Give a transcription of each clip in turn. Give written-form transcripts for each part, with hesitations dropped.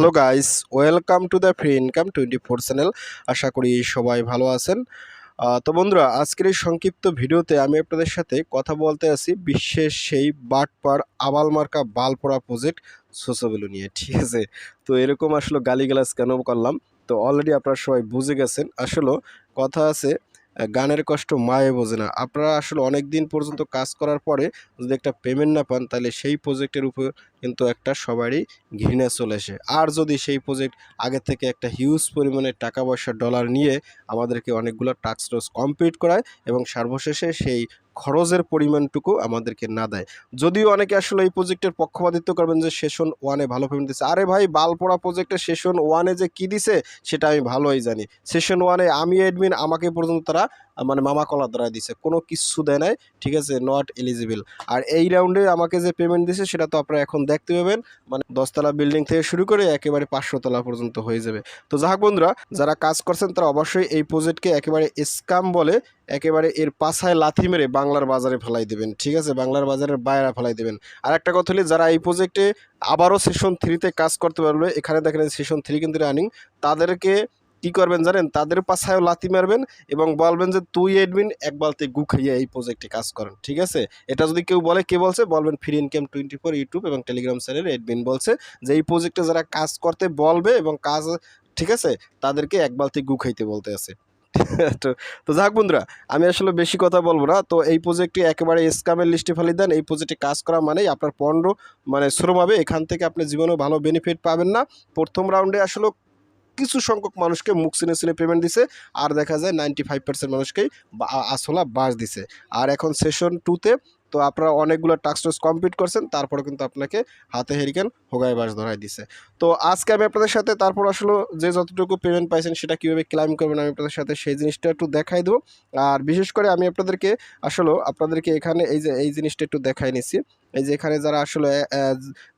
Hello guys, welcome to the free income 24 channel. আশা করি সবাই ভালো আছেন। তো বন্ধুরা, আজকের এই সংক্ষিপ্ত ভিডিওতে আমি আপনাদের সাথে কথা বলতে আছি বিশ্বের সেই বাটপার আবাল মার্কা বালপোড়া প্রজেক্ট সোসাবেলু নিয়ে। ঠিক আছে, তো এরকম আসলে গালিগালাজ কেন করলাম, তো অলরেডি আপনারা সবাই বুঝে গেছেন। আসলে কথা আছে, গানের কষ্ট মায়ে বোঝে না। আপনারা আসলে অনেক দিন পর্যন্ত কাজ করার পরে যদি একটা পেমেন্ট না পান, তাহলে সেই প্রজেক্টের উপর কিন্তু একটা সবারই ঘৃণা চলে আসে। আর যদি সেই প্রজেক্ট আগে থেকে একটা হিউজ পরিমাণে টাকা পয়সা ডলার নিয়ে আমাদেরকে অনেকগুলো টাস্ক কমপ্লিট করায় এবং সর্বশেষে সেই খরচের পরিমাণটুকু আমাদেরকে না দেয়। যদিও অনেকে আসলে এই প্রজেক্টের পক্ষপাতিত্ব করবেন যে সেশন ওয়ানে ভালো পেমেন্ট দিচ্ছে। আরে ভাই, বালপোড়া প্রজেক্টের সেশন ওয়ানে যে কী দিছে সেটা আমি ভালোই জানি। সেশন ওয়ানে আমি অ্যাডমিন, আমাকে পর্যন্ত তারা মানে মামা কলা দ্বারা দিছে, কোনো কিচ্ছু দেয় নাই। ঠিক আছে, নট এলিজিবল। আর এই রাউন্ডে আমাকে যে পেমেন্ট দিছে সেটা তো আপনারা এখন দেখতে পাবেন, মানে 10তলা বিল্ডিং থেকে শুরু করে একেবারে 500তলা পর্যন্ত হয়ে যাবে। তো যাক বন্ধুরা, যারা কাজ করছেন তারা অবশ্যই এই প্রজেক্টকে একেবারে স্ক্যাম বলে একেবারে এর পাছায় লাথি মেরে বাংলার বাজারে ফেলাই দেবেন। ঠিক আছে, বাংলার বাজারের বাইরে ফেলাই দেবেন। আর একটা কথা হলে, যারা এই প্রজেক্টে আবারও সেশন 3তে কাজ করতে পারবে, এখানে দেখেন সেশন 3 কিন্তু রানিং, তাদেরকে কি করবেন জানেন? তাদের পাছায়ও লাথি মারবেন এবং বলবেন যে তুই এডমিন, এক বালতি গু খাইয়ে এই প্রজেক্টে কাজ করেন। ঠিক আছে, এটা যদি কেউ বলে, কে বলছে? বলবেন ফ্রি ইনকাম 24 ইউটিউব এবং টেলিগ্রাম চ্যানেলের এডমিন বলছে যে এই প্রজেক্টে যারা কাজ করতে বলবে এবং কাজ, ঠিক আছে, তাদেরকে এক বালতি গু খাইতে বলতে আছে। তো তো যাক বন্ধুরা, আমি আসলে বেশি কথা বলবো না। তো এই প্রজেক্টটি একেবারে স্ক্যামের লিস্টে ফেলে দেন। এই প্রজেক্টে কাজ করা মানেই আপনার পনেরো মানে শ্রম হবে। এখান থেকে আপনি জীবনেও ভালো বেনিফিট পাবেন না। প্রথম রাউন্ডে আসলে কিছু সংখ্যক মানুষকে মুখ চিনে চিনে পেমেন্ট দিছে, আর দেখা যায় 95% মানুষকেই আসলা বাস দিছে। আর এখন সেশন 2তে তো আপনারা অনেকগুলো টাস্ক কমপ্লিট করছেন, তারপরে কিন্তু আপনাকে হাতে হেরিকেন হোগায় বাস ধরাই দিছে। তো আজকে আমি আপনাদের সাথে তারপর আসলে যে যতটুকু পেমেন্ট পাইছেন সেটা কীভাবে ক্লাইম করবেন আমি আপনাদের সাথে সেই জিনিসটা একটু দেখাই দেবো। আর বিশেষ করে আমি আপনাদেরকে এখানে এই জিনিসটা একটু দেখাই নিচ্ছি। এই যে এখানে যারা আসলে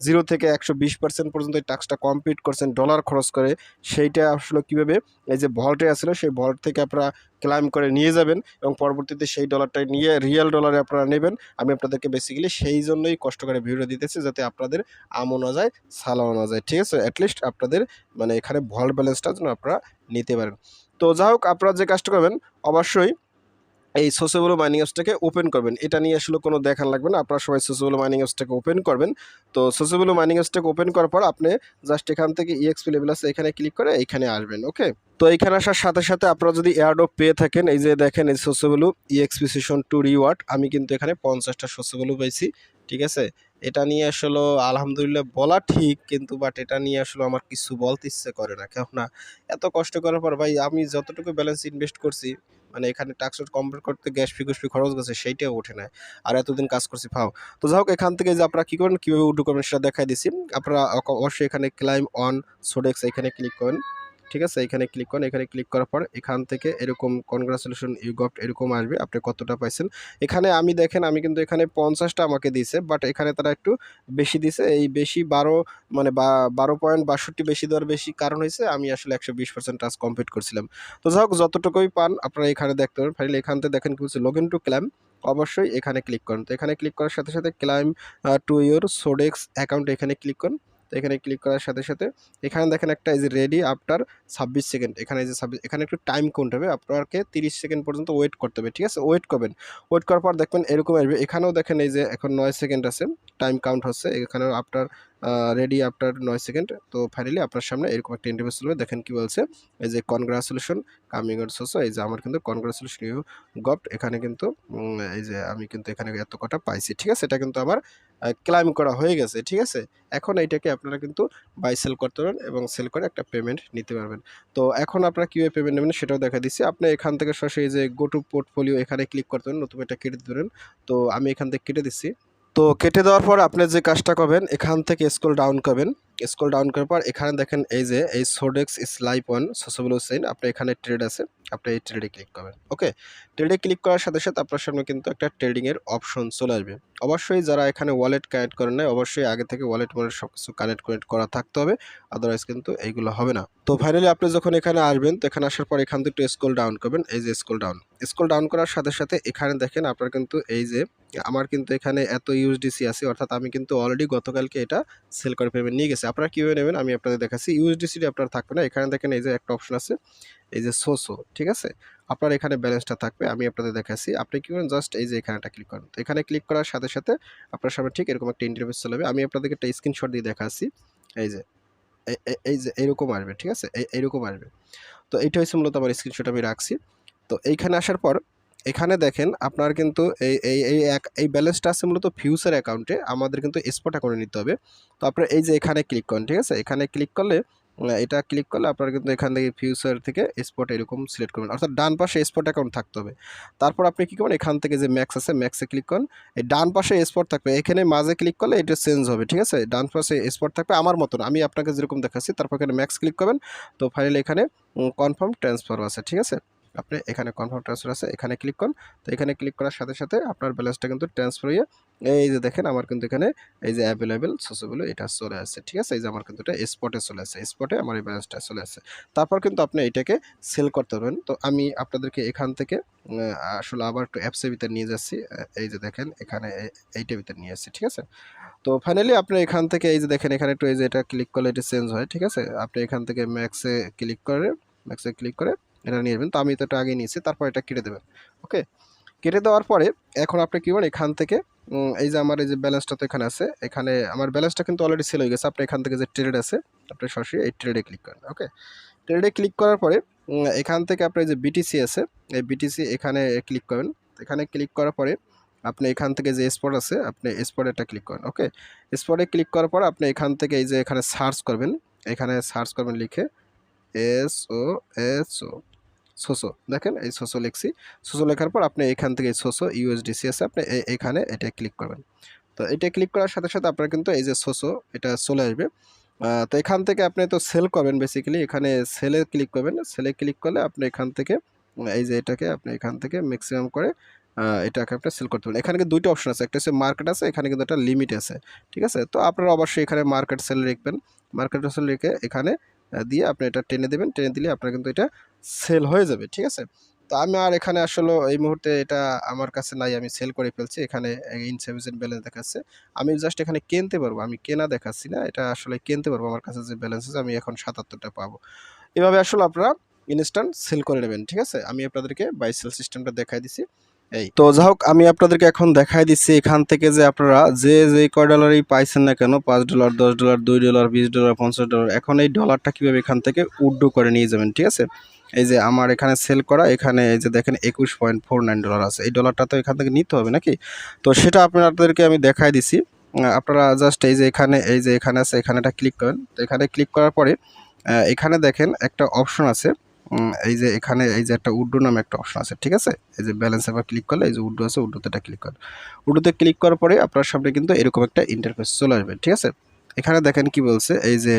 0 থেকে 120% পর্যন্ত এই টাস্কটা কমপ্লিট করছেন ডলার খরচ করে, সেইটা আসলে কীভাবে এই যে ভল্টে আসলে সেই ভল্ট থেকে আপনারা ক্লাইম করে নিয়ে যাবেন এবং পরবর্তীতে সেই ডলারটা নিয়ে রিয়েল ডলারে আপনারা নেবেন। আমি আপনাদেরকে বেসিক্যালি সেই জন্যই কষ্ট করে ভিডিও দিতেছি, যাতে আপনাদের আমও না যায়, সালাও না যায়। ঠিক আছে, অ্যাটলিস্ট আপনাদের মানে এখানে ভল্ট ব্যালেন্সটা যেন আপনারা নিতে পারেন। তো যাই হোক, আপনারা যে কাজটা করবেন অবশ্যই এই সোসেবল মাইনিং অ্যাপসটাকে ওপেন করবেন। এটা নিয়ে আসলে কোনো দেখান লাগবে না, আপনারা সবাই সোসেবল মাইনিং অ্যাপসটাকে ওপেন করবেন। তো সোসেবল মাইনিং অ্যাপসটাকে ওপেন করার পর আপনি জাস্ট এখান থেকে ইএক্সপি লেভেল আছে এখানে ক্লিক করে এইখানে আসবেন। ওকে, তো এইখানে আসার সাথে সাথে আপনারা যদি এয়ারড্রপ পেয়ে থাকেন, এই যে দেখেন এই সোসেবল ইএক্সপি সেশন 2 রিওয়ার্ড, আমি কিন্তু এখানে 50টা সোসেবল পাইছি। ঠিক আছে, এটা নিয়ে আসলে আলহামদুলিল্লাহ বলা ঠিক, কিন্তু বাট এটা নিয়ে আসলে আমার কিছু বলতে ইচ্ছে করে না। কেননা এত কষ্ট করার পর ভাই আমি যতটুকু ব্যালেন্স ইনভেস্ট করছি, মানে এখানে টাস্ক কমপ্লিট করতে গ্যাস ফি খরচ গেছে, সেইটাও ওঠে না। আর এতদিন কাজ করছি ফাও। তো যাই হোক, এখান থেকে যে আপনারা কী করবেন, কীভাবে উইথড্র করবেন সেটা দেখাই দিচ্ছি। আপনারা অবশ্যই এখানে ক্লাইম অন সোডেক্স এখানে ক্লিক করেন। ঠিক আছে, এখানে ক্লিক করেন। এখানে ক্লিক করার পর এখান থেকে এরকম কনগ্রাচুলেশন ইউ গট এরকম আসবে, আপনি কতটা পাইছেন। এখানে আমি দেখেন, আমি কিন্তু এখানে 50টা আমাকে দিয়েছে, বাট এখানে তারা একটু বেশি দিছে। এই বেশি 12 মানে 12.62 বেশি দেওয়ার বেশি কারণ হয়েছে আমি আসলে 120% টাস্ক কমপ্লিট করছিলাম। তো যাই হোক, যতটুকুই পান আপনারা এখানে দেখতে পারেন। ফাইনালি এখান থেকে দেখেন কি বলছে, লগ ইন টু ক্লাইম, অবশ্যই এখানে ক্লিক করেন। তো এখানে ক্লিক করার সাথে সাথে ক্লাইম টু ইউর সোডেক্স অ্যাকাউন্ট এখানে ক্লিক করুন। তো এখানে ক্লিক করার সাথে সাথে এখানে দেখেন একটা এই যে রেডি আফটার 26 সেকেন্ড, এখানে এই যে 26, এখানে একটু টাইম কাউন্ট হবে, আপনাকে 30 সেকেন্ড পর্যন্ত ওয়েট করতে হবে। ঠিক আছে, ওয়েট করবেন। ওয়েট করার পর দেখবেন এরকম আসবে। এখানেও দেখেন এই যে এখন 9 সেকেন্ড আছে, টাইম কাউন্ট হচ্ছে। এখানেও আফটার রেডি আফটার 9 সেকেন্ড। তো ফাইনালি আপনার সামনে এরকম একটা ইন্টারভিউ চলবে। দেখেন কি বলছে, এই যে কনগ্রাচুলেশন কামিং আউট সোসো, এই যে আমার কিন্তু কনগ্রাচুলেশন ইউ গট, এখানে কিন্তু এই যে আমি কিন্তু এখানে এত কটা পাইছি। ঠিক আছে, এটা কিন্তু আমার ক্লাইম করা হয়ে গেছে। ঠিক আছে, এখন এইটাকে আপনারা কিন্তু বাই সেল করতে পারবেন এবং সেল করে একটা পেমেন্ট নিতে পারবেন। তো এখন আপনারা কীভাবে পেমেন্ট নেবেন সেটাও দেখা দিচ্ছি। আপনি এখান থেকে সরাসরি যে গো টু পোর্টফোলিও এখানে ক্লিক করতে পারেন, নতুন এটা কেটে দিতে পারেন। তো আমি এখান থেকে কেটে দিচ্ছি। তো কেটে দেওয়ার পর আপনি যে কাজটা করবেন, এখান থেকে স্ক্রল ডাউন করবেন। স্ক্রল ডাউন করার পর এখানে দেখেন এই যে এই সোডেক্স ইস লাইভ অন সোসেবল সেন, আপনি এখানে ট্রেড আছে, আপনি এই ট্রেডে ক্লিক করবেন। ওকে, ট্রেডে ক্লিক করার সাথে সাথে আপনার সামনে কিন্তু একটা ট্রেডিংয়ের অপশন চলে আসবে। অবশ্যই যারা এখানে ওয়ালেট কানেক্ট করেন নাই, অবশ্যই আগে থেকে ওয়ালেট সব কিছু কানেক্ট করা থাকতে হবে, আদারওয়াইজ কিন্তু এইগুলো হবে না। তো ফাইনালি আপনি যখন এখানে আসবেন, তো এখানে আসার পর এখান থেকে একটু স্ক্রল ডাউন করবেন, এই যে স্ক্রল ডাউন করার সাথে সাথে এখানে দেখেন আপনার কিন্তু এই যে আমার কিন্তু এখানে এত ইউএসডিসি আছে, অর্থাৎ আমি কিন্তু অলরেডি গতকালকে এটা সেল করে পেমেন্ট নিয়ে গেছি। আপনারা কীভাবে নেবেন আমি আপনাদের দেখাচ্ছি। ইউএসডিসিটি আপনার থাকবে না, এখানে দেখেন এই যে একটা অপশন আছে, এই যে সোসো, ঠিক আছে? আপনার এখানে ব্যালেন্সটা থাকবে, আমি আপনাদের দেখাচ্ছি। আপনি কি করেন, জাস্ট এই যে এখানেটা ক্লিক করেন। তো এখানে ক্লিক করার সাথে সাথে আপনার সামনে ঠিক এরকম একটা ইন্টারফেস চলে যাবে। আমি আপনাদেরকে একটা স্ক্রিনশট দিয়ে দেখাচ্ছি। এই যে এই যে এরকম আসবে, ঠিক আছে? এইরকম আসবে। তো এইটা হচ্ছে মূলত আমার স্ক্রিনশট আমি রাখছি। তো এইখানে আসার পর এখানে দেখেন আপনার কিন্তু এই ব্যালেন্সটা আছে মূলত ফিউচার অ্যাকাউন্টে, আমাদের কিন্তু স্পট অ্যাকাউন্টে নিতে হবে। তো আপনার এই যে এখানে ক্লিক করেন, ঠিক আছে? এখানে ক্লিক করলে এটা ক্লিক করলে আপনার কিন্তু এখান থেকে ফিউচার থেকে স্পট এরকম সিলেক্ট করবেন, অর্থাৎ ডান পাশে স্পট অ্যাকাউন্ট থাকতে হবে। তারপর আপনি কী করবেন, এখান থেকে যে ম্যাক্স আছে ম্যাক্সে ক্লিক করেন, এই ডান পাশে স্পট থাকবে, এখানে মাঝে ক্লিক করলে এটা চেঞ্জ হবে, ঠিক আছে? ডান পাশে স্পট থাকবে আমার মতন, আমি আপনাকে যেরকম দেখাচ্ছি। তারপর এখানে ম্যাক্স ক্লিক করবেন। তো ফাইনালি এখানে কনফার্ম ট্রান্সফার আছে, ঠিক আছে? আপনি এখানে কনফার্ম ট্রান্সফার আছে, এখানে ক্লিক করুন। তো এখানে ক্লিক করার সাথে সাথে আপনার ব্যালেন্সটা কিন্তু ট্রান্সফার হয়ে এই যে দেখেন আমার কিন্তু এখানে এই যে অ্যাভেলেবেল সোসোগুলো এটা চলে আসছে, ঠিক আছে? এই যে আমার কিন্তু এটা স্পটে চলে আসছে, স্পটে আমার এই ব্যালেন্সটা চলে আসছে। তারপর কিন্তু আপনি এটাকে সেল করতে পারবেন। তো আমি আপনাদেরকে এখান থেকে আসলে আবার একটু অ্যাপসের ভিতরে নিয়ে যাচ্ছি। এই যে দেখেন এখানে এইটার ভিতরে নিয়ে আসছি, ঠিক আছে? তো ফাইনালি আপনি এখান থেকে এই যে দেখেন এখানে একটু এই যে এটা ক্লিক করলে এটা চেঞ্জ হয়, ঠিক আছে? আপনি এখান থেকে ম্যাক্সে ক্লিক করে এটা নিয়ে নেবেন। তো আমি তো এটা আগে নিয়েছি, তারপর এটা কেটে দেবেন। ওকে, কেটে দেওয়ার পরে এখন আপনি কি করেন, এখান থেকে এই যে আমার এই যে ব্যালেন্সটা তো এখানে আছে, এখানে আমার ব্যালেন্সটা কিন্তু অলরেডি সেল হয়ে গেছে। আপনি এখান থেকে যে ট্রেড আছে আপনি সরাসরি এই ট্রেডে ক্লিক করেন। ওকে, ট্রেডে ক্লিক করার পরে এখান থেকে আপনার যে বিটিসি আছে, এই বিটিসি এখানে ক্লিক করবেন। এখানে ক্লিক করার পরে আপনি এখান থেকে যে স্পট আছে আপনি স্পটে একটা ক্লিক করেন। ওকে, স্পটে ক্লিক করার পর আপনি এখান থেকে এই যে এখানে সার্চ করবেন, এখানে সার্চ করবেন লিখে SOSO সোসো, দেখেন এই সোসো লিখছি। সোসো লেখার পর আপনি এখান থেকে সোসো ইউএসডিসি আছে, আপনি এখানে এটা ক্লিক করবেন। তো এটা ক্লিক করার সাথে সাথে আপনার কিন্তু এই যে সোসো এটা চলে আসবে। তো এখান থেকে আপনি তো সেল করবেন বেসিক্যালি, এখানে সেলে ক্লিক করবেন। সেলে ক্লিক করলে আপনি এখান থেকে এই যে এটাকে আপনি এখান থেকে ম্যাক্সিমাম করে এটাকে আপনি সেল করতে পারেন। এখানে কিন্তু দুইটা অপশন আছে, একটা হচ্ছে মার্কেট আছে, এখানে কিন্তু একটা লিমিট আছে, ঠিক আছে? তো আপনারা অবশ্যই এখানে মার্কেট সেল রাখবেন। মার্কেট সেল রেখে এখানে দিয়ে আপনি এটা টেনে দেবেন, টেনে দিলে আপনার কিন্তু এটা সেল হয়ে যাবে, ঠিক আছে? তো আমি আর এখানে আসলে এই মুহূর্তে এটা আমার কাছে নাই, আমি সেল করে ফেলছি। এখানে ইনসাফিসিয়েন্ট ব্যালেন্স দেখাচ্ছে। আমি জাস্ট এখানে কিনতে পারবো, আমি কেনা দেখাচ্ছি না, এটা আসলে কিনতে পারবো। আমার কাছে যে ব্যালেন্স আছে আমি এখন ৭৭টা পাবো। এভাবে আসলে আপনারা ইনস্ট্যান্ট সেল করে নেবেন, ঠিক আছে? আমি আপনাদেরকে বাই সেল সিস্টেমটা দেখাই দিছি। এই তো যা হোক, আমি আপনাদেরকে এখন দেখাই দিচ্ছি এখান থেকে যে আপনারা যে কয় ডলারই পাইছেন না কেন, $5, $10, $2, $20, $50, এখন এই ডলারটা কীভাবে এখান থেকে উইথড্র করে নিয়ে যাবেন, ঠিক আছে? এই যে আমার এখানে সেল করা, এখানে এই যে দেখেন $21.49 আছে, এই ডলারটা তো এখান থেকে নিতে হবে নাকি? তো সেটা আপনাদেরকে আমি দেখাই দিছি। আপনারা জাস্ট এই যে এখানে আছে, এখানে এটা ক্লিক করেন। তো এখানে ক্লিক করার পরে এখানে দেখেন একটা অপশন আছে, এই যে এখানে এই যে একটা উইথড্র নামে একটা অপশন আছে, ঠিক আছে? এই যে ব্যালেন্স আবার ক্লিক করলে এই যে উইথড্র আছে, উইথড্রোতে এটা ক্লিক করেন। উইথড্রোতে ক্লিক করার পরে আপনার সামনে কিন্তু এরকম একটা ইন্টারফেস চলে আসবে, ঠিক আছে? এখানে দেখেন কি বলছে, এই যে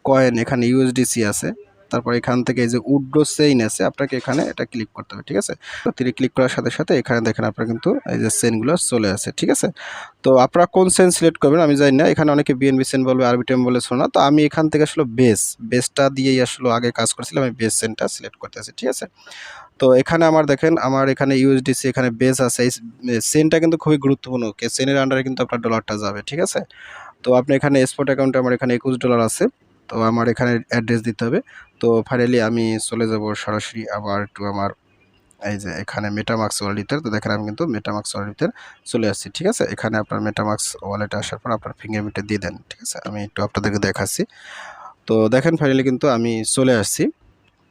কয়েন এখানে ইউএসডিসি আছে, তারপর এখান থেকে এই যে উইথড্র চেইন আছে, আপনাকে এখানে এটা ক্লিক করতে হবে, ঠিক আছে? তো তিনি ক্লিক করার সাথে সাথে এখানে দেখেন আপনার কিন্তু এই যে চেইনগুলো চলে আসে, ঠিক আছে? তো আপনারা কোন চেইন সিলেক্ট করবেন আমি জানি না, এখানে অনেকে বিএনবি চেইন বলবে, আরবিটিএম বলে শোনা। তো আমি এখান থেকে আসলে বেসটা দিয়েই আসলে আগে কাজ করছিলাম, আমি বেস চেইনটা সিলেক্ট করতেছি, ঠিক আছে? তো এখানে আমার দেখেন আমার এখানে ইউএসডিসি এখানে বেস আছে, এই চেইনটা কিন্তু খুবই গুরুত্বপূর্ণ, চেইনের আন্ডারে কিন্তু আপনার ডলারটা যাবে, ঠিক আছে? তো আপনি এখানে স্পট অ্যাকাউন্টে আমার এখানে $21 আছে, তো আমার এখানে অ্যাড্রেস দিতে হবে। তো ফাইনালি আমি চলে যাব সরাসরি আবার একটু আমার এই যে এখানে মেটামাক্স ওয়ালেটের, তো দেখেন আমি কিন্তু মেটামাক্স ওয়ালেটের চলে আসছি, ঠিক আছে? এখানে আপনার মেটামাক্স ওয়ালেটে আসার পর আপনার ফিঙ্গারপ্রিন্টটা দিয়ে দেন, ঠিক আছে? আমি একটু আপনাদেরকে দেখাচ্ছি। তো দেখেন ফাইনালি কিন্তু আমি চলে আসছি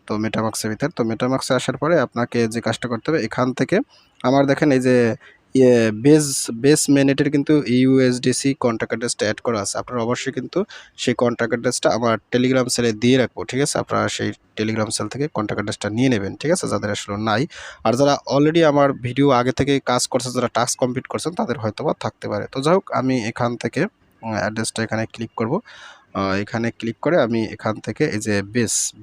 তো মেটামাক্সের ভিতর। তো মেটামাক্সে আসার পরে আপনাকে যে কাজটা করতে হবে, এখান থেকে আমার দেখেন এই যে ইয়ে বেস মেনেটের কিন্তু ইউএসডিসি কন্ট্যাক্ট অ্যাড্রেসটা অ্যাড করা আছে। আপনারা অবশ্যই কিন্তু সেই কন্ট্যাক্ট অ্যাড্রেসটা আমার টেলিগ্রাম সেলে দিয়ে রাখবো, ঠিক আছে? আপনারা সেই টেলিগ্রাম সেল থেকে কন্ট্যাক্ট অ্যাড্রেসটা নিয়ে নেবেন, ঠিক আছে? যাদের আসলে নাই, আর যারা অলরেডি আমার ভিডিও আগে থেকে কাজ করছে, যারা টাস্ক কমপ্লিট করছেন তাদের হয়তোবা থাকতে পারে। তো যাই হোক, আমি এখান থেকে অ্যাড্রেসটা এখানে ক্লিক করব। এখানে ক্লিক করে আমি এখান থেকে এই যে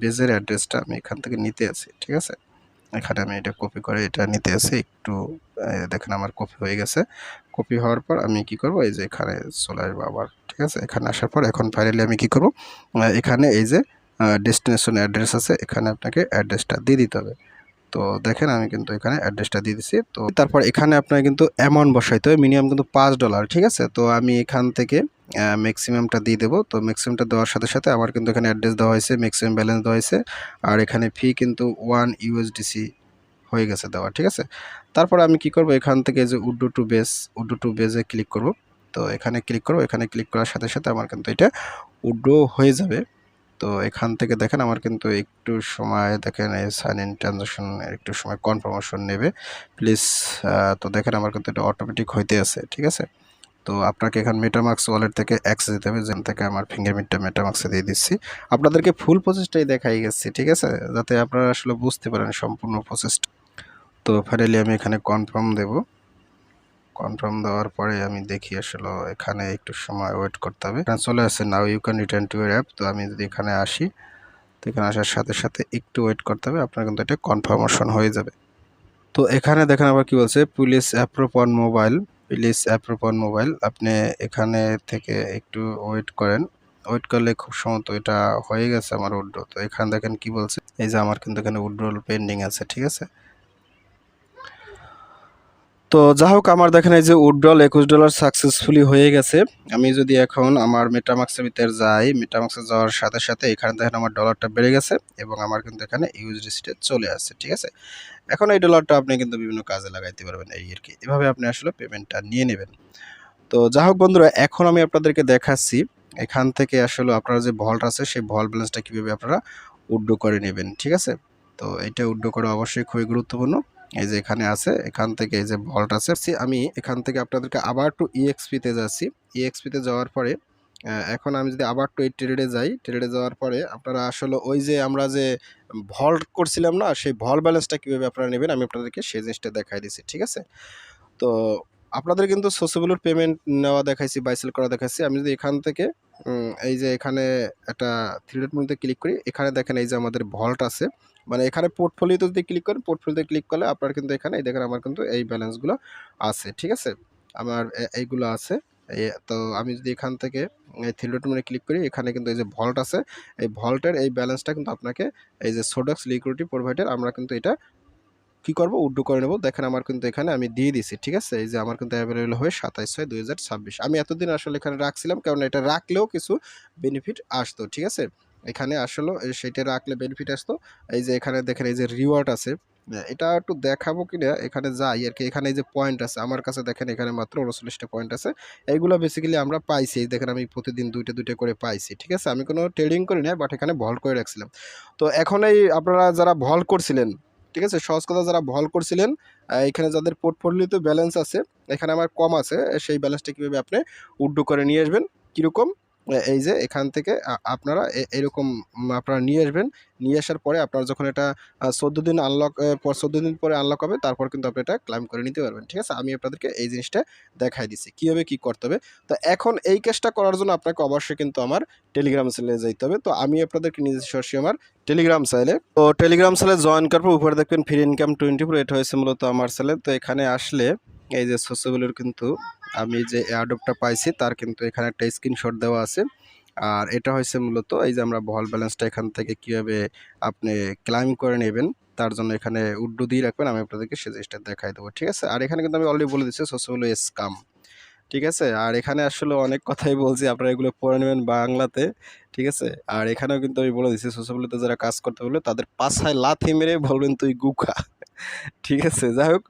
বেজের অ্যাড্রেসটা আমি এখান থেকে নিতে আছি, ঠিক আছে? এখানে আমি এটা কপি করে এটা নিতে আসি একটু। দেখেন আমার কপি হয়ে গেছে। কপি হওয়ার পর আমি কি করব, এই যে এখানে চলে আসবো আবার, ঠিক আছে। এখানে আসার পর এখন ফাইনালি আমি কি করব, এখানে এই যে ডেস্টিনেশন অ্যাড্রেস আছে, এখানে আপনাকে অ্যাড্রেসটা দিয়ে দিতে হবে। তো দেখেন আমি কিন্তু এখানে অ্যাড্রেসটা দিয়ে দিচ্ছি। তো তারপর এখানে আপনার কিন্তু অ্যামাউন্ট বসাইতে হবে, মিনিমাম কিন্তু $5, ঠিক আছে। তো আমি এখান থেকে ম্যাক্সিমামটা দিয়ে দেবো। তো ম্যাক্সিমামটা দেওয়ার সাথে সাথে আমার কিন্তু এখানে অ্যাড্রেস দেওয়া হয়েছে, ম্যাক্সিমাম ব্যালেন্স দেওয়া হয়েছে, আর এখানে ফি কিন্তু $1 হয়ে গেছে দেওয়া, ঠিক আছে। তারপর আমি কি করব, এখান থেকে যে উড্ডো টু বেজে ক্লিক করব। তো এখানে ক্লিক করব, এখানে ক্লিক করার সাথে সাথে আমার কিন্তু এটা উড্ডো হয়ে যাবে। তো এখান থেকে দেখেন আমার কিন্তু একটু সময় দেখেন এই সাইন ইন ট্রানজাকশন একটু সময় কনফার্মেশন নেবে প্লিজ। তো দেখেন আমার কিন্তু এটা অটোমেটিক হইতে আছে, ঠিক আছে। তো আপনাকে এখানে মেটামাক্স ওয়ালেট থেকে অ্যাক্সেস দিতে হবে, যেখান থেকে আমার ফিঙ্গারপ্রিন্টটা মেটামাক্সে দিয়ে দিচ্ছি। আপনাদেরকে ফুল প্রসেসটাই দেখাই গেছি, ঠিক আছে, যাতে আপনারা আসলে বুঝতে পারেন সম্পূর্ণ প্রসেসটা। তো ফাইনালি আমি এখানে কনফার্ম দেব। কনফার্ম দেওয়ার পরে আমি দেখি আসলে এখানে একটু সময় ওয়েট করতে হবে। এখানে চলে আসছে now you can return to your app. তো আমি যদি এখানে আসি, তো এখানে আসার সাথে সাথে একটু ওয়েট করতে হবে, আপনার কিন্তু এটা কনফার্মেশন হয়ে যাবে। তো এখানে দেখেন আবার কি বলছে, please approve on mobile, please approve on mobile. আপনি এখানে থেকে একটু ওয়েট করেন, ওয়েট করলে খুব সম্ভবত এটা হয়ে গেছে আমার উইথড্র। তো এখানে দেখেন কি বলছে, এই যে আমার কিন্তু এখানে উইথড্রল পেন্ডিং আছে, ঠিক আছে। তো যা হোক আমার দেখেন এই যে উইথড্রল $21 সাকসেসফুলি হয়ে গেছে। আমি যদি এখন আমার মেটামাক্সের ভিতরে যাই, মেটামাক্সে যাওয়ার সাথে সাথে এখানে দেখেন আমার ডলারটা বেড়ে গেছে এবং আমার কিন্তু এখানে ইউএসডিসিতে চলে আসছে, ঠিক আছে। এখন এই ডলারটা আপনি কিন্তু বিভিন্ন কাজে লাগাইতে পারবেন, এই আর কি। এভাবে আপনি আসলে পেমেন্টটা নিয়ে নেবেন। তো যা হোক বন্ধুরা, এখন আমি আপনাদেরকে দেখাচ্ছি এখান থেকে আসলে আপনারা যে ভল্ট আছে সেই ভল্ট ব্যালেন্সটা কীভাবে আপনারা উইথড্র করে নেবেন, ঠিক আছে। তো এটা উইথড্র করা অবশ্যই খুবই গুরুত্বপূর্ণ। এই যে এখানে আছে, এখান থেকে এই যে ভল্ট আছে, আমি এখান থেকে আপনাদেরকে আবার টু ইএক্সপিতে যাচ্ছি। ইএক্সপিতে যাওয়ার পরে এখন আমি যদি আবার টু এই ট্রেডে যাই, ট্রেডে যাওয়ার পরে আপনারা আসলে ওই যে আমরা যে ভল্ট করছিলাম না, সেই ভল্ট ব্যালেন্সটা কীভাবে আপনারা নেবেন আমি আপনাদেরকে সেই জিনিসটা দেখাই দিচ্ছি, ঠিক আছে। তো আপনাদের কিন্তু সোসিবলের পেমেন্ট নেওয়া দেখাইছি, বাই সেল করা দেখাইছি। আমি যদি এখান থেকে এই যে এখানে একটা থ্রি ডট মেনুতে ক্লিক করি, এখানে দেখেন এই যে আমাদের ভল্ট আছে, মানে এখানে পোর্টফোলিওতে যদি ক্লিক করেন, পোর্টফোলিওতে ক্লিক করলে আপনার কিন্তু এখানে এই দেখেন আমার কিন্তু এই ব্যালেন্সগুলো আছে, ঠিক আছে। আমার এইগুলো আছে। তো আমি যদি এখান থেকে এই থ্রি ডট মেনুতে ক্লিক করি, এখানে কিন্তু এই যে ভল্ট আছে, এই ভল্টের এই ব্যালেন্সটা কিন্তু আপনাকে এই যে সোডাক্স লিকুইডিটি প্রোভাইডার আমরা কিন্তু এটা কি করব, উড্ডো করে নেব। দেখেন আমার কিন্তু এখানে আমি দিয়ে দিছি, ঠিক আছে। এই যে আমার কিন্তু অ্যাভেলেবল হয়ে 27/6/2026। আমি এতদিন আসলে এখানে রাখছিলাম, কারণ এটা রাখলেও কিছু বেনিফিট আসতো, ঠিক আছে। এখানে আসলে সেটা রাখলে বেনিফিট আসতো। এই যে এখানে দেখেন এই যে রিওয়ার্ড আছে, এটা একটু দেখাবো কিনা, এখানে যাই আর কি। এখানে এই যে পয়েন্ট আছে আমার কাছে, দেখেন এখানে মাত্র 39টা পয়েন্ট আছে। এইগুলো বেসিক্যালি আমরা পাইছি, এই দেখেন আমি প্রতিদিন 2টা 2টা করে পাইছি, ঠিক আছে। আমি কোনো ট্রেডিং করি না, বাট এখানে ভল্ট করে রাখছিলাম। তো এখন এই আপনারা যারা ভল্ট করছিলেন, ঠিক আছে, সহজ কথা যারা ভল করছিলেন, এখানে যাদের পোর্টফোলিওতে ব্যালেন্স আছে, এখানে আমার কম আছে, সেই ব্যালেন্সটা কীভাবে আপনি উড্ডো করে নিয়ে আসবেন, কীরকম, এই যে এখান থেকে আপনারা এরকম আপনারা নিয়ে আসবেন। নিয়ে আসার পরে আপনার যখন এটা 14 দিন আনলক 14 দিন পরে আনলক হবে, তারপর কিন্তু আপনি এটা ক্লাইম করে নিতে পারবেন, ঠিক আছে। আমি আপনাদেরকে এই জিনিসটা দেখাই দিচ্ছি কীভাবে কী করতে হবে। তো এখন এই কাজটা করার জন্য আপনাকে অবশ্যই কিন্তু আমার টেলিগ্রাম চ্যানেলে যাইতে হবে। তো আমি আপনাদেরকে নিজে সরাসরি আমার টেলিগ্রাম চ্যানেলে, তো টেলিগ্রাম চ্যানেলে জয়েন করার পর উপরে দেখবেন ফ্রি ইনকাম 24, এটা হয়েছে মূলত আমার চ্যানেল। তো এখানে আসলে এই যে সোশ্যাবলের কিন্তু আমি যে এয়ারড্রপটা পাইছি তার কিন্তু এখানে একটা স্ক্রিনশট দেওয়া আছে। আর এটা হয়েছে মূলত এই যে আমরা ভল ব্যালেন্সটা এখান থেকে কীভাবে আপনি ক্লাইম করে নেবেন, তার জন্য এখানে উড্ডো দিয়ে রাখবেন। আমি আপনাদেরকে সেই জিনিসটা দেখাই দেবো, ঠিক আছে। আর এখানে কিন্তু আমি অলরেডি বলে দিচ্ছি সোশ্যাবল স্কাম, ঠিক আছে। আর এখানে আসলে অনেক কথাই বলছি, আপনারা এগুলো পড়ে নেবেন বাংলাতে, ঠিক আছে। আর এখানেও কিন্তু আমি বলে দিচ্ছি সোশ্যাবলিতে যারা কাজ করতে বলবে তাদের পাছায় লাথি মেরে বলবেন তুই গুখা, ঠিক আছে। যাই হোক,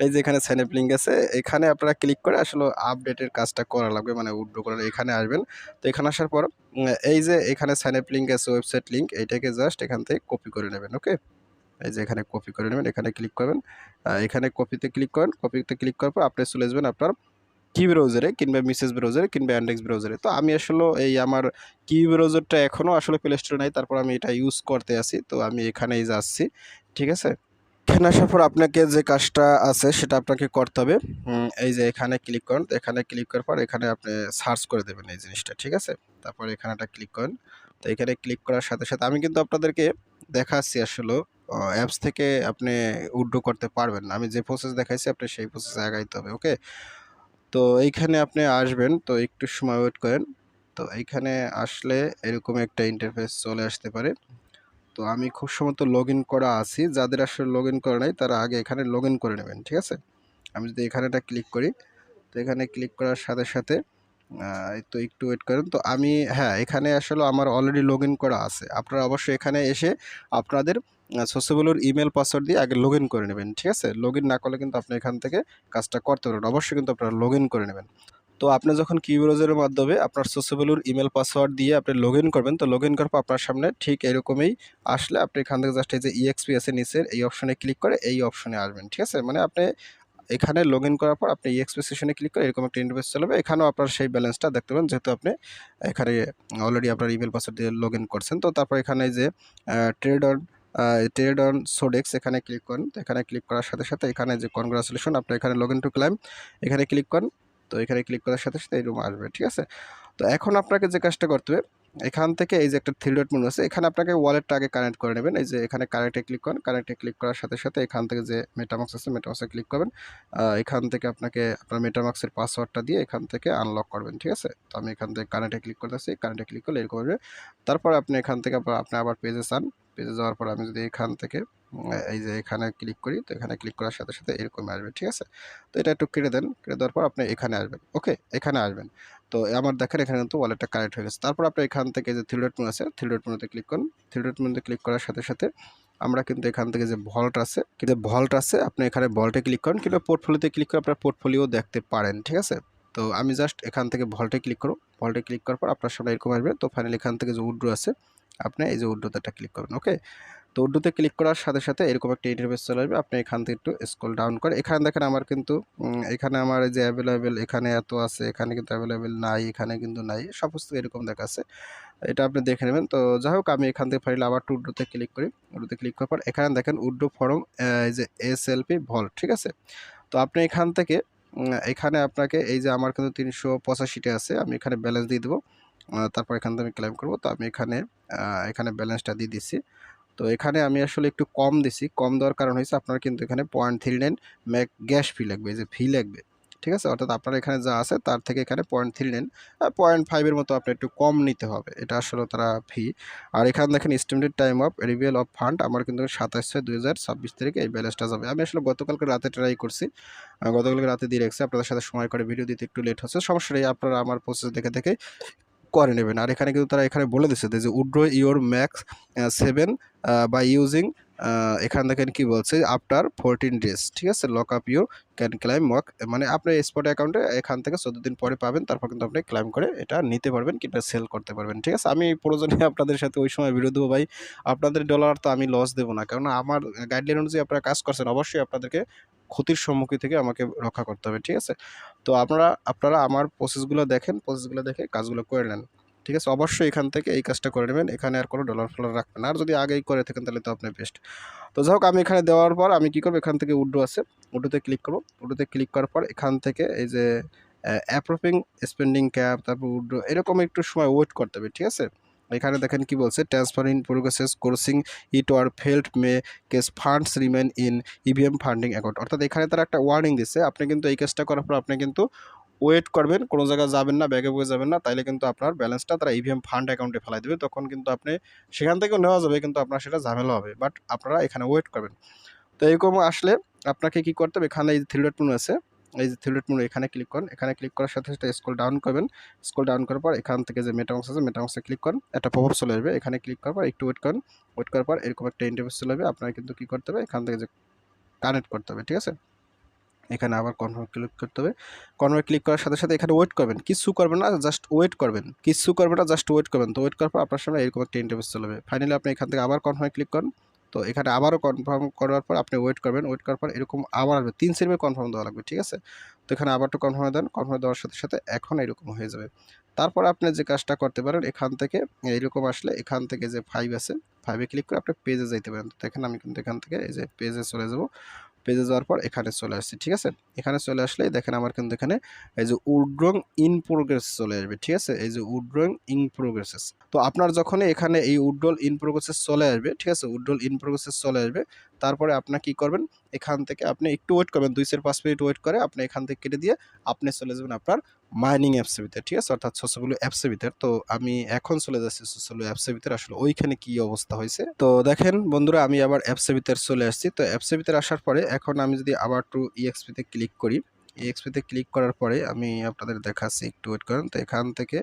এই যে এখানে সাইন আপ লিঙ্ক আছে, এখানে আপনারা ক্লিক করে আসলে আপডেটের কাজটা করা লাগবে, মানে উইথড্র করার। এখানে আসবেন, তো এখানে আসার পর এই যে এখানে সাইন আপ লিঙ্ক আছে, ওয়েবসাইট লিঙ্ক, এইটাকে জাস্ট এখান থেকে কপি করে নেবেন, ওকে। এই যে এখানে কপি করে নেবেন, এখানে ক্লিক করবেন, এখানে কপিতে ক্লিক করেন। কপিতে ক্লিক করার পর আপনি চলে আসবেন আপনার কি ব্রাউজারে, কিংবা মিসেস ব্রাউজারে, কিংবা অ্যান্ডেক্স ব্রাউজারে। তো আমি আসলে এই আমার কি ব্রাউজারটা এখনও আসলে প্লে স্টোরে নাই, তারপর আমি এটা ইউজ করতে আছি। তো আমি এখানেই যাচ্ছি, ঠিক আছে। এখানে আসার পর আপনাকে যে কাজটা আছে সেটা আপনাকে করতে হবে। এই যে এখানে ক্লিক করেন, এখানে ক্লিক করার পর এখানে আপনি সার্চ করে দেবেন এই জিনিসটা, ঠিক আছে। তারপর এখানেটা ক্লিক করেন। তো এখানে ক্লিক করার সাথে সাথে আমি কিন্তু আপনাদেরকে দেখাচ্ছি আসলে অ্যাপস থেকে আপনি উইথড্র করতে পারবেন না। আমি যে প্রসেস দেখাইছি আপনি সেই প্রসেসে আগাইতে হবে, ওকে? তো এইখানে আপনি আসবেন, তো একটু সময় ওয়েট করেন। তো এইখানে আসলে এরকম একটা ইন্টারফেস চলে আসতে পারে। তো আমি খুব সম্ভবত লগইন করা আছি। যাদের আসলে লগইন করা নাই তারা আগে এখানে লগইন করে নেবেন, ঠিক আছে? আমি যদি এখানেটা ক্লিক করি, তো এখানে ক্লিক করার সাথে সাথে তো একটু ওয়েট করেন। তো আমি হ্যাঁ, এখানে আসলে আমার অলরেডি লগইন করা আছে। আপনারা অবশ্যই এখানে এসে আপনাদের সোশ্যালগুলোর ইমেল পাসওয়ার্ড দিয়ে আগে লগইন করে নেবেন, ঠিক আছে? লগইন না করলে কিন্তু আপনি এখান থেকে কাজটা করতে পারবেন। অবশ্যই কিন্তু আপনারা লগইন করে নেবেন। তো আপনি যখন কি ব্রাউজারের মাধ্যমে আপনার সোশ্যালগুলোর ইমেল পাসওয়ার্ড দিয়ে আপনি লগইন করবেন, তো লগইন করার পর আপনার সামনে ঠিক এরকমই আসলে আপনি এখান থেকে জাস্ট এই যে ইএক্সপি আছে নিচের এই অপশনে ক্লিক করে এই অপশনে আসবেন, ঠিক আছে? মানে আপনি এখানে লগইন করার পর আপনি ইএক্সপি সেশনে ক্লিক করে এরকম একটা ইন্টারফেস চলবে। এখানেও আপনার সেই ব্যালেন্সটা দেখতে পাবেন, যেহেতু আপনি এখানে অলরেডি আপনার ইমেল পাসওয়ার্ড দিয়ে লগইন করছেন। তো তারপর এখানে যে ট্রেড অন ট্রেড অন সোডেক্স এখানে ক্লিক করেন। তো এখানে ক্লিক করার সাথে সাথে এখানে যে কনগ্রাচুলেশন, আপনি এখানে লগইন টু ক্লাইম এখানে ক্লিক করেন। তো এখানে ক্লিক করার সাথে সাথে এরকম আসবে, ঠিক আছে? তো এখন আপনাকে যে কাজটা করতে হবে, এখান থেকে এই যে একটা থ্রি ডট মেনু আছে, এখানে আপনাকে ওয়ালেটটা আগে কানেক্ট করে নেবেন। এই যে এখানে কানেক্টে ক্লিক করেন। কানেক্টে ক্লিক করার সাথে সাথে এখান থেকে যে মেটামাক্স আছে মেটামাক্সে ক্লিক করবেন। এখান থেকে আপনাকে আপনার মেটামাক্সের পাসওয়ার্ডটা দিয়ে এখান থেকে আনলক করবেন, ঠিক আছে? তো আমি এখান থেকে কানেক্টে ক্লিক করতেছি। কানেক্টে ক্লিক করলে এরকম হবে। তারপর আপনি এখান থেকে আপনি আবার পেজে যান। পেজে যাওয়ার পর আমি যদি এখান থেকে এই যে এখানে ক্লিক করি, তো এখানে ক্লিক করার সাথে সাথে এরকম আসবে, ঠিক আছে? তো এটা একটু কেটে দেন। কেটে দেওয়ার পর আপনি এখানে আসবেন, ওকে? এখানে আসবেন। তো আমার দেখেন এখানে কিন্তু ওয়ালেটটা কানেক্ট হয়ে গেছে। তারপর আপনি এখান থেকে যে থ্রি ডট মেনু আছে, থ্রি ডট মেনুতে ক্লিক করুন। থ্রি ডট মেনুতে ক্লিক করার সাথে সাথে আমরা কিন্তু এখান থেকে যে ভল্ট আছে আপনি এখানে ভল্টে ক্লিক করেন, কিংবা পোর্টফোলিওতে ক্লিক করে আপনার পোর্টফোলিও দেখতে পারেন, ঠিক আছে? তো আমি জাস্ট এখান থেকে ভল্টে ক্লিক করব। ভল্টে ক্লিক করার পর আপনার সামনে এরকম আসবে। তো ফাইনালি এখান থেকে যে উইথড্র আছে আপনি এই যে উইথড্রোতে একটা ক্লিক করবেন, ওকে? তো উর্দুতে ক্লিক করার সাথে সাথে এরকম একটা ইন্টারফেস চলে আসবে। আপনি এখান থেকে একটু স্ক্রল ডাউন করে এখানে দেখেন আমার কিন্তু এখানে আমার এই যে অ্যাভেলেবেল এখানে এত আছে, এখানে কিন্তু অ্যাভেলেবেল নাই, এখানে কিন্তু নাই, সমস্ত এরকম দেখাচ্ছে। এটা আপনি দেখে নেবেন। তো যাই হোক, আমি এখান থেকে ফাইনালি আবার উর্দুতে ক্লিক করি। উর্দুতে ক্লিক করার পর এখানে দেখেন উর্দু ফরম এই যে এসএলপি ভল্ট, ঠিক আছে? তো আপনি এখান থেকে এখানে আপনাকে এই যে আমার কিন্তু ৩৮৫টা আছে, আমি এখানে ব্যালেন্স দিয়ে দেবো। তারপর এখান থেকে আমি ক্লেম করব। তো আমি এখানে ব্যালেন্সটা দিয়ে দিচ্ছি। তো এখানে আমি আসলে একটু কম দিছি। কম দেওয়ার কারণ হইছে আপনার কিন্তু এখানে 0.39 মেগ গ্যাস ফি লাগবে, এই যে ফি লাগবে। ঠিক আছে? অর্থাৎ আপনার এখানে যা আছে তার থেকে এখানে 0.39 0.5 এর মতো আপনার একটু কম নিতে হবে। এটা আসলে তারা ফি। আর এখানে দেখেন estimated time of arrival of fund আমার কিন্তু ২৭/৬/২০২৬ তারিখে এই ব্যালেন্সটা যাবে। আমি আসলে গতকালকে রাতে ট্রাই করছি। গতকালকে রাতে দিয়ে রাখছি। আপনাদের সাথে সময় করে ভিডিও দিতে একটু লেট হচ্ছে। সমস্যা নেই, আপনারা আমার প্রসেস দেখে করে নেবেন। আর এখানে কিন্তু তারা এখানে বলে দিচ্ছে যে withdraw your max 7 by using এখানে দেখেন কি বলছে আফটার 14 ডেজ, ঠিক আছে? Lock up your can claim walk, মানে আপনার স্পট অ্যাকাউন্টে এখান থেকে 14 দিন পরে পাবেন, তারপর কিন্তু আপনি ক্লাইম করে এটা নিতে পারবেন কিংবা সেল করতে পারবেন, ঠিক আছে? আমি প্রয়োজনে আপনাদের সাথে ওই সময় ভিডিও দেবো ভাই। আপনাদের ডলার তো আমি লস দেবো না, কারণ আমার গাইডলাইন অনুযায়ী আপনারা কাজ করছেন, অবশ্যই আপনাদেরকে ক্ষতির সম্মুখীন থেকে আমাকে রক্ষা করতে হবে, ঠিক আছে? তো আপনারা আমার প্রসেসগুলো দেখেন, প্রসেসগুলো দেখে কাজগুলো করে নেন, ঠিক আছে? অবশ্যই এখান থেকে এই কাজটা করে নেবেন। এখানে আর কোনো ডলার ফলার রাখবেন না। আর যদি আগেই করে থাকেন তাহলে তো আপনি বেস্ট। তো যাই হোক, আমি এখানে দেওয়ার পর আমি কী করবো, এখান থেকে উইথড্র আছে, উইথড্রোতে ক্লিক করব। উইথড্রোতে ক্লিক করার পর এখান থেকে এই যে অ্যাপ্রুভিং স্পেন্ডিং ক্যাপ, তারপর উইথড্র এরকম একটু সময় ওয়েট করতে হবে, ঠিক আছে? এখানে দেখেন কি বলছে, transfer in progresses coursing it were failed may case funds remain in EVM funding account. অর্থাৎ এখানে তারা একটা ওয়ার্নিং দিচ্ছে, আপনি কিন্তু এই কাজটা করার পর আপনি কিন্তু ওয়েট করবেন, কোনো জায়গায় যাবেন না, ব্যাগে বয়ে যাবেন না, তাইলে কিন্তু আপনার ব্যালেন্সটা তারা ইভিএম ফান্ড অ্যাকাউন্টে ফেলাই দেবে। তখন কিন্তু আপনি সেখান থেকেও নেওয়া যাবে, কিন্তু আপনার সেটা ঝামেলা হবে। বাট আপনারা এখানে ওয়েট করবেন। তো এরকম আসলে আপনাকে কি করতে হবে, এখানে এই যে থ্রি ডট মেনু আছে, এই যে থ্রি ডট মেনু এখানে ক্লিক করেন। এখানে ক্লিক করার সাথে সাথে স্ক্রল ডাউন করবেন। স্ক্রল ডাউন করার পর এখান থেকে যে মেটামাক্স আছে মেটামাক্সে ক্লিক করেন। একটা পপআপ চলে আসবে, এখানে ক্লিক করার পর একটু ওয়েট করেন। ওয়েট করার পর এরকম একটা ইন্টারফেস চলে আসবে। আপনার কিন্তু কি করতে হবে, এখান থেকে যে কানেক্ট করতে হবে, ঠিক আছে? এখানে আবার কনফার্ম ক্লিক করতে হবে। কনফার্ম ক্লিক করার সাথে সাথে এখানে ওয়েট করবেন, কিচ্ছু করবেন না, জাস্ট ওয়েট করবেন, কিচ্ছু করবেন না, জাস্ট ওয়েট করবেন। তো ওয়েট করার পর আপনার সামনে এরকম একটা ইন্টারফেস চলে যাবে। ফাইনালি আপনি এখান থেকে আবার কনফার্মে ক্লিক করেন। তো এখানে আবারও কনফার্ম করার পর আপনি ওয়েট করবেন। ওয়েট করার পর এরকম আবার আসবে, 3 সেকেন্ডে কনফার্ম দেওয়া লাগবে, ঠিক আছে? তো এখানে আবার একটু কনফার্ম দেন। কনফার্ম দেওয়ার সাথে সাথে এখন এরকম হয়ে যাবে। তারপর আপনি যে কাজটা করতে পারেন, এখান থেকে এইরকম আসলে এখান থেকে যে 5 আছে, 5 এ ক্লিক করে আপনি পেজে যাইতে পারেন। তো দেখেন আমি কিন্তু এখান থেকে এই যে পেজে চলে যাব। পেজে যাওয়ার পর এখানে চলে আসছি, ঠিক আছে। এখানে চলে আসলে দেখেন আমার কিন্তু এখানে এই যে উইথড্রং ইন প্রোগ্রেস চলে আসবে, ঠিক আছে। এই যে উইথড্রং ইন প্রোগ্রেসেস, তো আপনার যখন এখানে এই উইথড্রল ইন প্রোগ্রেসেস চলে আসবে, ঠিক আছে, উইথড্রল ইন প্রোগ্রেসেস চলে আসবে, তারপরে আপনার কি করবেন, এখান থেকে আপনি একটু ওয়েট করবেন, 2-5 মিনিট ওয়েট করে আপনি এখান থেকে কেটে দিয়ে আপনি চলে যাবেন আপনার মাইনিং অ্যাপসের ভিতরে, ঠিক আছে, অর্থাৎ সোশ্যাল অ্যাপসের ভিতরে। তো আমি এখন চলে যাচ্ছি সোশ্যাল অ্যাপসের ভিতরে, আসলে ওইখানে কি অবস্থা হয়েছে। তো দেখেন বন্ধুরা, আমি আবার অ্যাপসের ভিতরে চলে আসছি। তো অ্যাপসের ভিতরে আসার পরে এখন আমি যদি আবার টু ইএক্সপিতে ক্লিক করি, ইএক্সপিতে ক্লিক করার পরে আমি আপনাদের দেখাচ্ছি, একটু ওয়েট করেন। তো এখান থেকে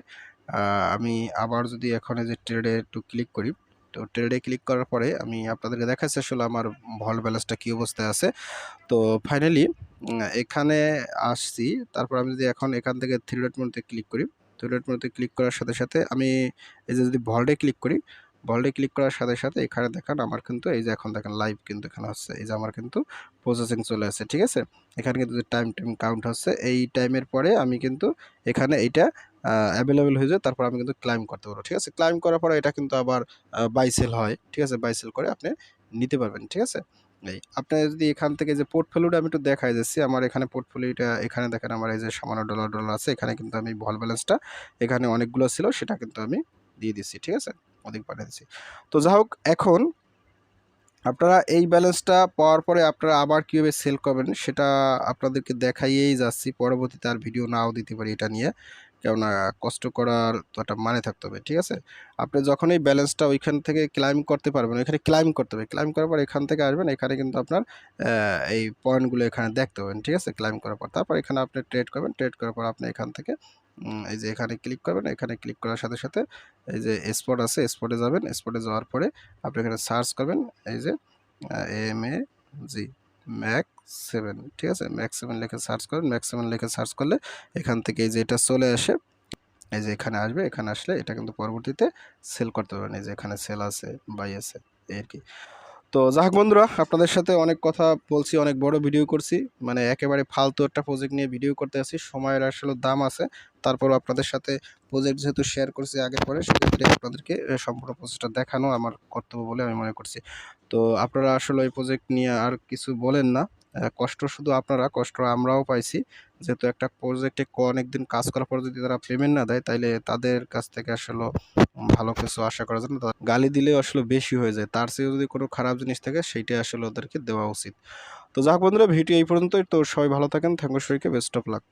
আমি আবার যদি এখন এই যে ট্রেডে একটু ক্লিক করি, তো ট্রেডে ক্লিক করার পরে আমি আপনাদেরকে দেখাচ্ছি আসলে আমার ভল্ট ব্যালেন্সটা কী অবস্থায় আছে। তো ফাইনালি এখানে আসছি। তারপর আমি যদি এখন এখান থেকে থ্রি ডট মেনুতে ক্লিক করি, থ্রি ডট মেনুতে ক্লিক করার সাথে সাথে আমি এই যে যদি ভল্টে ক্লিক করি, ভল্টে ক্লিক করার সাথে সাথে এখানে দেখেন আমার কিন্তু এই যে এখন দেখেন লাইভ কিন্তু এখানে হচ্ছে, এই যে আমার কিন্তু প্রসেসিং চলে আসছে, ঠিক আছে। এখানে কিন্তু যে টাইম কাউন্ট হচ্ছে, এই টাইমের পরে আমি কিন্তু এখানে এইটা অ্যাভেলেবেল হয়ে যায়, তারপর আমি কিন্তু ক্লাইম করতে পারবো, ঠিক আছে। ক্লাইম করার পরে এটা কিন্তু আবার বাই সেল হয়, ঠিক আছে, বাই সেল করে আপনি নিতে পারবেন, ঠিক আছে। এই আপনার যদি এখান থেকে যে পোর্টফোলিওটা আমি একটু দেখাই যাচ্ছি, আমার এখানে পোর্টফোলিওটা এখানে দেখেন আমার এই যে সামান্য ডলার আছে, এখানে কিন্তু আমি ভল ব্যালেন্সটা এখানে অনেকগুলো ছিল সেটা কিন্তু আমি দিয়ে দিচ্ছি, ঠিক আছে, অধিক পাঠিয়ে দিচ্ছি। তো যাই হোক, এখন আপনারা এই ব্যালেন্সটা পাওয়ার পরে আপনারা আবার কীভাবে সেল করবেন সেটা আপনাদেরকে দেখাইয়েই যাচ্ছি। পরবর্তীতে আর ভিডিও নাও দিতে পারি এটা নিয়ে, কেননা কষ্ট করার তো একটা মানে থাকতে হবে, ঠিক আছে। আপনি যখন এই ব্যালেন্সটা ওইখান থেকে ক্লাইম করতে পারবেন, এখানে ক্লাইম করতে হবে, ক্লাইম করার পর এখান থেকে আসবেন, এখানে কিন্তু আপনার এই পয়েন্টগুলো এখানে দেখতে পাবেন, ঠিক আছে, ক্লাইম করার পর। তারপর এখানে আপনি ট্রেড করবেন, ট্রেড করার পর আপনি এখান থেকে এই যে এখানে ক্লিক করবেন, এখানে ক্লিক করার সাথে সাথে এই যে স্পট আছে, স্পটে যাবেন, স্পটে যাওয়ার পরে আপনি এখানে সার্চ করবেন এই যে MAG ম্যাক্স 7, ঠিক আছে, ম্যাক্স 7 লিখে সার্চ করেন, ম্যাক্স 7 লিখে সার্চ করলে এখান থেকে এই যে এটা চলে আসে, এই যে এখানে আসবে, এখানে আসলে এটা কিন্তু পরবর্তীতে সেল করতে পারবেন, এই যে এখানে সেল আছে, বাই আছে, এই আর কি। তো যাক বন্ধুরা, আপনাদের সাথে অনেক কথা বলছি, অনেক বড় ভিডিও করছি, মানে একেবারে ফালতু একটা প্রজেক্ট নিয়ে ভিডিও করতে আসছি, সময়ের আসলে দাম আছে। তারপরও আপনাদের সাথে প্রজেক্ট যেহেতু শেয়ার করছি আগে পরে, সেক্ষেত্রে আপনাদেরকে সম্পূর্ণ প্রসেসটা দেখানো আমার কর্তব্য বলে আমি মনে করছি। তো আপনারা আসলে এই প্রজেক্ট নিয়ে আর কিছু বলেন না, কষ্ট শুধু আপনারা, কষ্ট আমরাও পাইছি। যেহেতু একটা প্রজেক্টে অনেকদিন কাজ করার পর যদি তারা পেমেন্ট না দেয়, তাইলে তাদের কাছ থেকে আসলে ভালো কিছু আশা করা যায় না, গালি দিলেও আসলে বেশি হয়ে যায়। তার চেয়েও যদি কোনো খারাপ জিনিস থাকে সেইটাই আসলে ওদেরকে দেওয়া উচিত। তো যাক বন্ধুরা, ভিডিও এই পর্যন্তই। তো সবাই ভালো থাকেন, থ্যাংক ইউ, সবাইকে বেস্ট অফ লাক।